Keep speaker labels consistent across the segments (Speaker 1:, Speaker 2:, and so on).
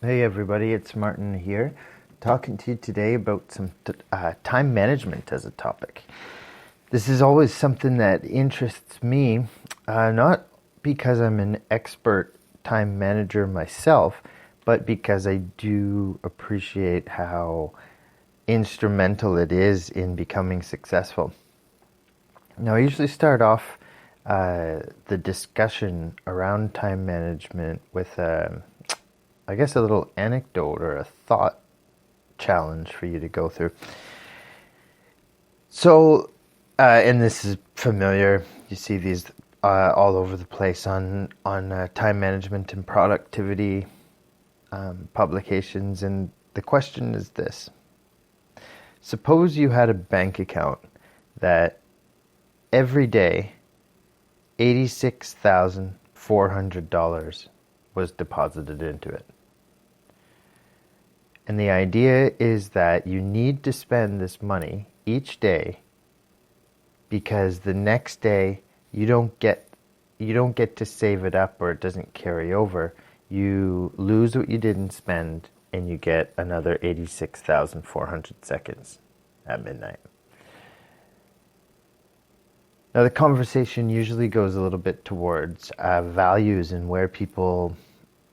Speaker 1: Hey everybody, it's Martin here, talking to you today about some time management as a topic. This is always something that interests me, not because I'm an expert time manager myself, but because I do appreciate how instrumental it is in becoming successful. Now, I usually start off the discussion around time management with I guess a little anecdote or a thought challenge for you to go through. So, and this is familiar. You see these all over the place on time management and productivity publications. And the question is this: suppose you had a bank account that every day $86,400 was deposited into it. And the idea is that you need to spend this money each day because the next day you don't get to save it up, or it doesn't carry over. You lose what you didn't spend and you get another 86,400 seconds at midnight. Now the conversation usually goes a little bit towards values and where people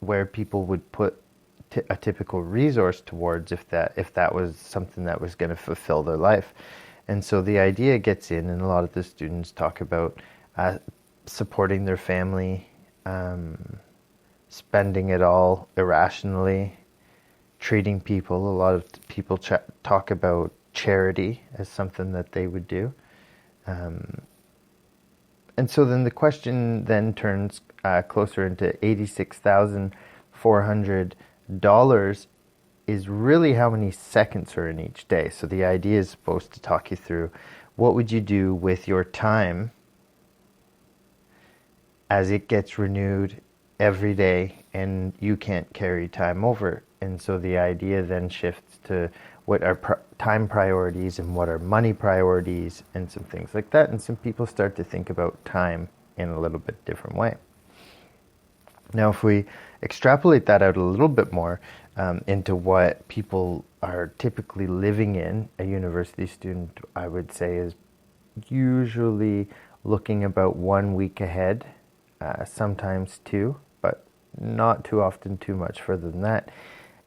Speaker 1: would put a typical resource towards if that was something that was going to fulfill their life. And so the idea gets in, and a lot of the students talk about supporting their family, spending it all irrationally, treating people. A lot of people talk about charity as something that they would do. And so then the question then turns closer into $86,400 is really how many seconds are in each day. So the idea is supposed to talk you through what would you do with your time as it gets renewed every day and you can't carry time over. And so the idea then shifts to what are time priorities and what are money priorities and some things like that. And some people start to think about time in a little bit different way. Now, if we extrapolate that out a little bit more into what people are typically living in, a university student, I would say, is usually looking about 1 week ahead, sometimes two, but not too often too much further than that.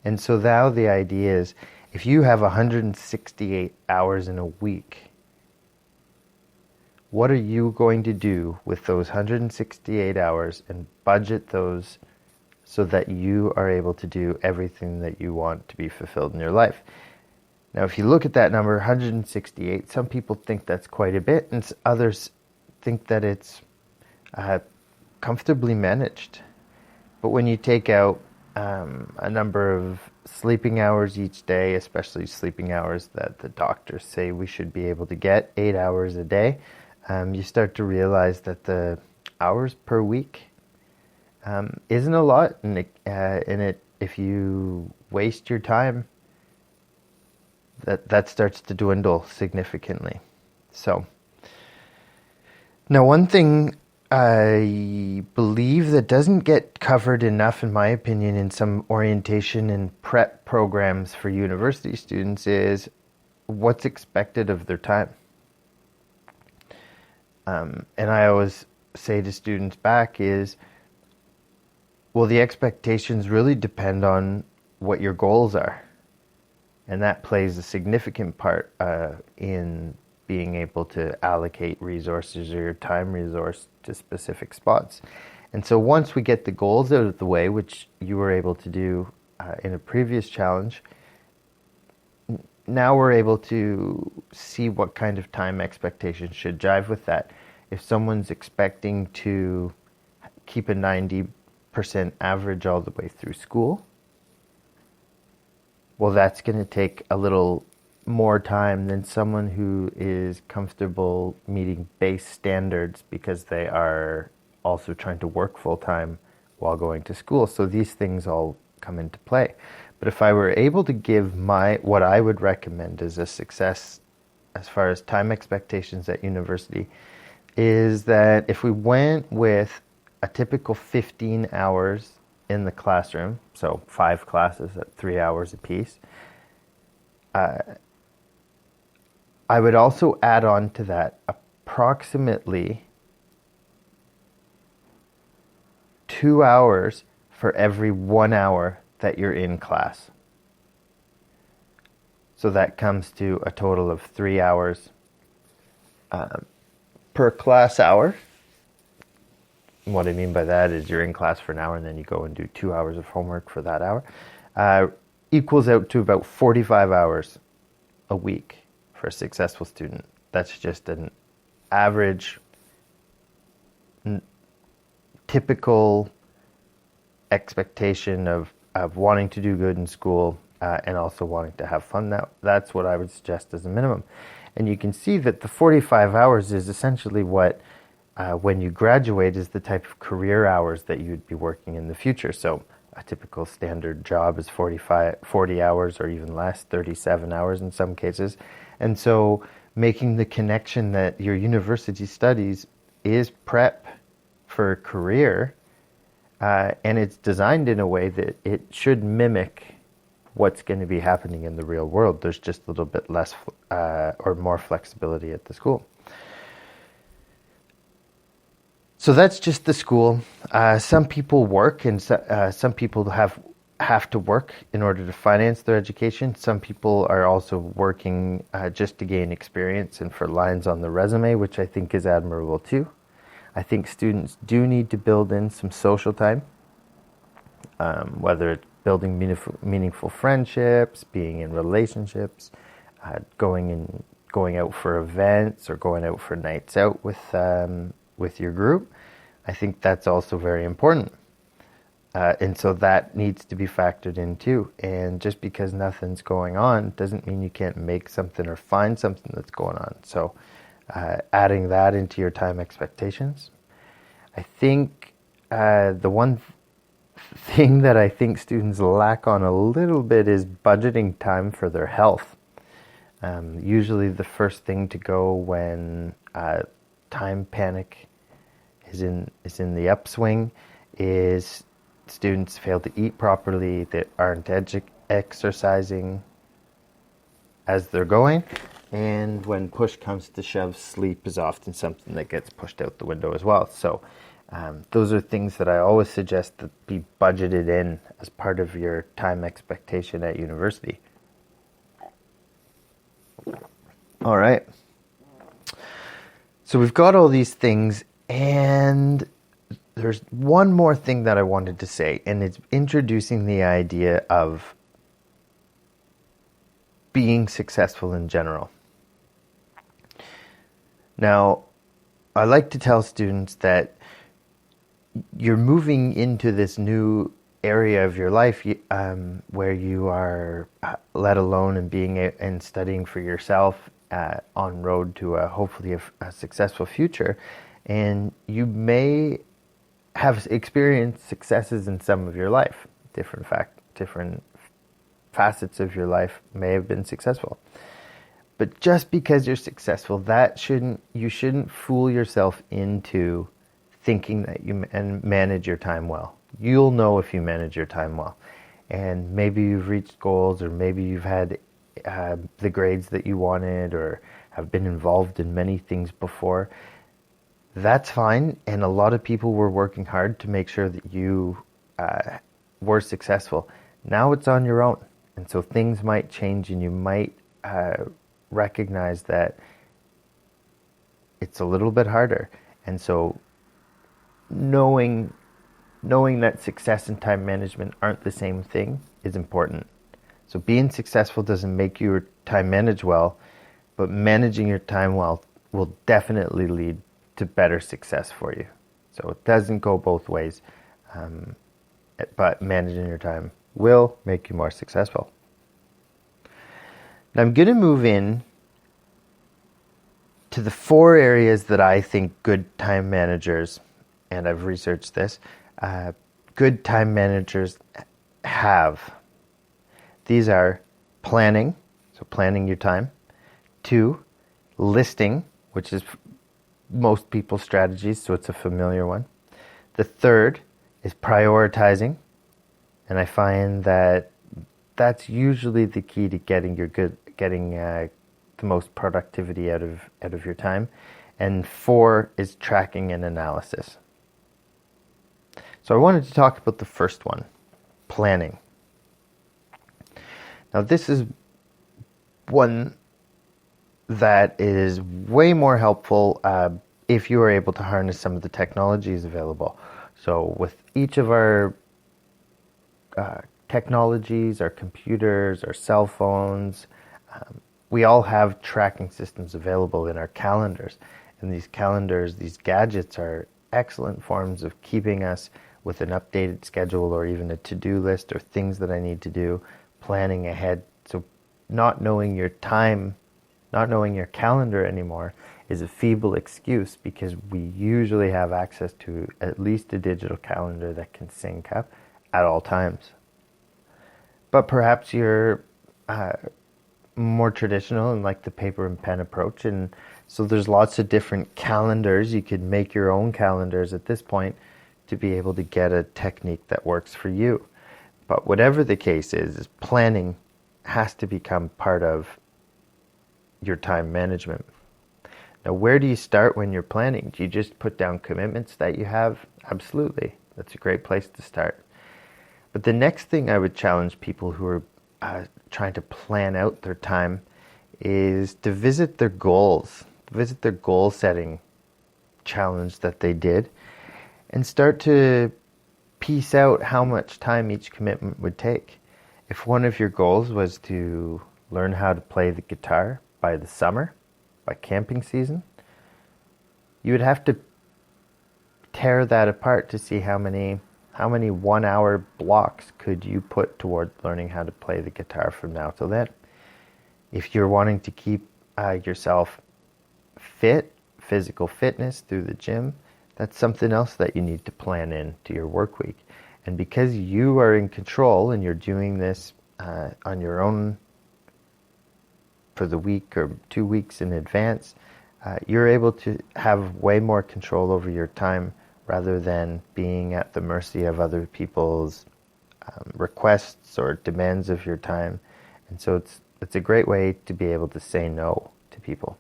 Speaker 1: And so now the idea is, if you have 168 hours in a week, what are you going to do with those 168 hours and budget those so that you are able to do everything that you want to be fulfilled in your life? Now, if you look at that number, 168, some people think that's quite a bit, and others think that it's comfortably managed. But when you take out a number of sleeping hours each day, especially sleeping hours that the doctors say we should be able to get 8 hours a day, you start to realize that the hours per week isn't a lot, and if you waste your time, that starts to dwindle significantly. So now, one thing I believe that doesn't get covered enough, in my opinion, in some orientation and prep programs for university students is what's expected of their time. And I always say to students back is, well, the expectations really depend on what your goals are. And that plays a significant part in being able to allocate resources or your time resource to specific spots. And so once we get the goals out of the way, which you were able to do in a previous challenge, now we're able to see what kind of time expectations should jive with that. If someone's expecting to keep a 90% average all the way through school, well, that's going to take a little more time than someone who is comfortable meeting base standards because they are also trying to work full time while going to school. So these things all come into play. But if I were able to give what I would recommend as a success as far as time expectations at university, is that if we went with a typical 15 hours in the classroom, so 5 classes at 3 hours apiece. I would also add on to that approximately 2 hours for every 1 hour that you're in class. So that comes to a total of 3 hours per class hour. What I mean by that is you're in class for an hour and then you go and do 2 hours of homework for that hour. Equals out to about 45 hours a week for a successful student. That's just an average, typical expectation of wanting to do good in school and also wanting to have fun. That's what I would suggest as a minimum. And you can see that the 45 hours is essentially what, when you graduate, is the type of career hours that you'd be working in the future. So a typical standard job is 40 hours or even less, 37 hours in some cases. And so making the connection that your university studies is prep for a career, and it's designed in a way that it should mimic what's going to be happening in the real world. There's just a little bit less or more flexibility at the school. So that's just the school. Some people work, and some people have to work in order to finance their education. Some people are also working just to gain experience and for lines on the resume, which I think is admirable too. I think students do need to build in some social time, whether it's building meaningful friendships, being in relationships, going out for events or going out for nights out with your group. I think that's also very important. And so that needs to be factored in too. And just because nothing's going on doesn't mean you can't make something or find something that's going on. So adding that into your time expectations. I think the one thing that I think students lack on a little bit is budgeting time for their health. Usually the first thing to go when time panic is in the upswing is students fail to eat properly, that aren't exercising as they're going, and when push comes to shove, sleep is often something that gets pushed out the window as well. So those are things that I always suggest that be budgeted in as part of your time expectation at university. All right. So we've got all these things, and there's one more thing that I wanted to say, and it's introducing the idea of being successful in general. Now, I like to tell students that you're moving into this new area of your life where you are let alone and studying for yourself on road to hopefully a successful future. And you may have experienced successes in some of your life. Different facets of your life may have been successful. But just because you're successful, you shouldn't fool yourself into thinking that you manage your time well. You'll know if you manage your time well. And maybe you've reached goals, or maybe you've had the grades that you wanted, or have been involved in many things before. That's fine. And a lot of people were working hard to make sure that you were successful. Now it's on your own. And so things might change, and you might recognize that it's a little bit harder. And so knowing that success and time management aren't the same thing is important. So being successful doesn't make your time manage well, but managing your time well will definitely lead to better success for you. So it doesn't go both ways, but managing your time will make you more successful. Now I'm going to move in to the 4 areas that I think good time managers, and I've researched this, good time managers have. These are planning, so planning your time. 2, listing, which is most people's strategies, so it's a familiar one. The 3rd is prioritizing, And I find that that's usually the key to getting the most productivity out of your time. And 4 is tracking and analysis. So I wanted to talk about the first one, planning. Now this is one that is way more helpful if you are able to harness some of the technologies available. So with each of our technologies, our computers, our cell phones, we all have tracking systems available in our calendars. And these calendars, these gadgets are excellent forms of keeping us with an updated schedule or even a to-do list or things that I need to do, planning ahead. So not knowing your time, not knowing your calendar anymore is a feeble excuse, because we usually have access to at least a digital calendar that can sync up at all times. But perhaps you're more traditional and like the paper and pen approach, and so there's lots of different calendars. You could make your own calendars at this point to be able to get a technique that works for you. But whatever the case is planning has to become part of your time management. Now, where do you start when you're planning? Do you just put down commitments that you have? Absolutely. That's a great place to start. But the next thing I would challenge people who are trying to plan out their time is to visit their goals, visit their goal setting challenge that they did, and start to piece out how much time each commitment would take. If one of your goals was to learn how to play the guitar by the summer, by camping season, you would have to tear that apart to see how many 1-hour blocks could you put toward learning how to play the guitar from now till then. If you're wanting to keep yourself fit, physical fitness through the gym, that's something else that you need to plan into your work week. And because you are in control and you're doing this on your own for the week or 2 weeks in advance, you're able to have way more control over your time rather than being at the mercy of other people's requests or demands of your time. And so it's a great way to be able to say no to people.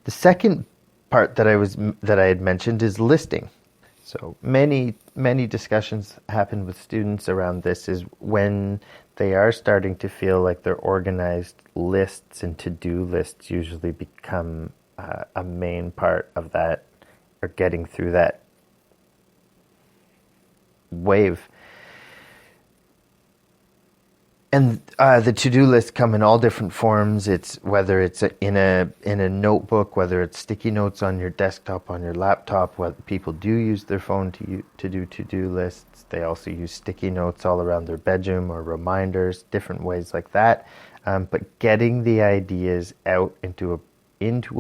Speaker 1: The second part that I had mentioned is listing. So many discussions happen with students around this is when they are starting to feel like their organized lists and to-do lists usually become a main part of that, or getting through that wave. And the to-do lists come in all different forms. It's whether it's in a notebook, whether it's sticky notes on your desktop, on your laptop. What people do use their phone to do to-do lists. They also use sticky notes all around their bedroom or reminders, different ways like that. But getting the ideas out into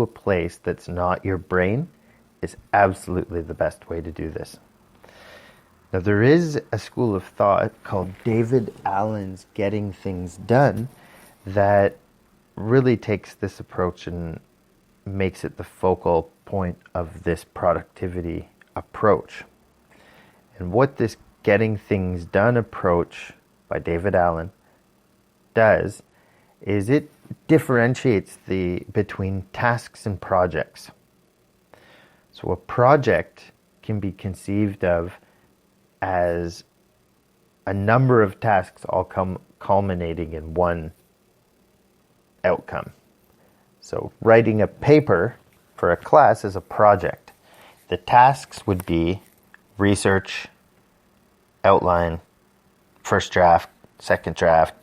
Speaker 1: a place that's not your brain is absolutely the best way to do this. Now, there is a school of thought called David Allen's Getting Things Done that really takes this approach and makes it the focal point of this productivity approach. And what this Getting Things Done approach by David Allen does is it differentiates between tasks and projects. So a project can be conceived of as a number of tasks all culminating in one outcome. So writing a paper for a class is a project. The tasks would be research, outline, first draft, second draft,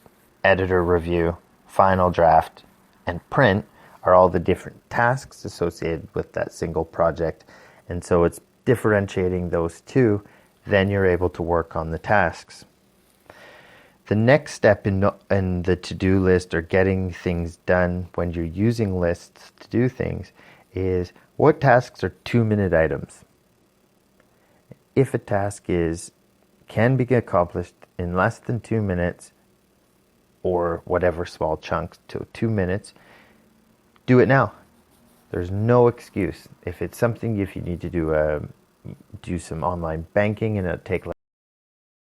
Speaker 1: editor review, final draft, and print are all the different tasks associated with that single project. And so it's differentiating those two. Then you're able to work on the tasks. The next step in the to-do list or getting things done when you're using lists to do things is what tasks are 2-minute items. If a task can be accomplished in less than 2 minutes or whatever small chunks to 2 minutes, do it now. There's no excuse. If it's something, if you need to do some online banking and it'll take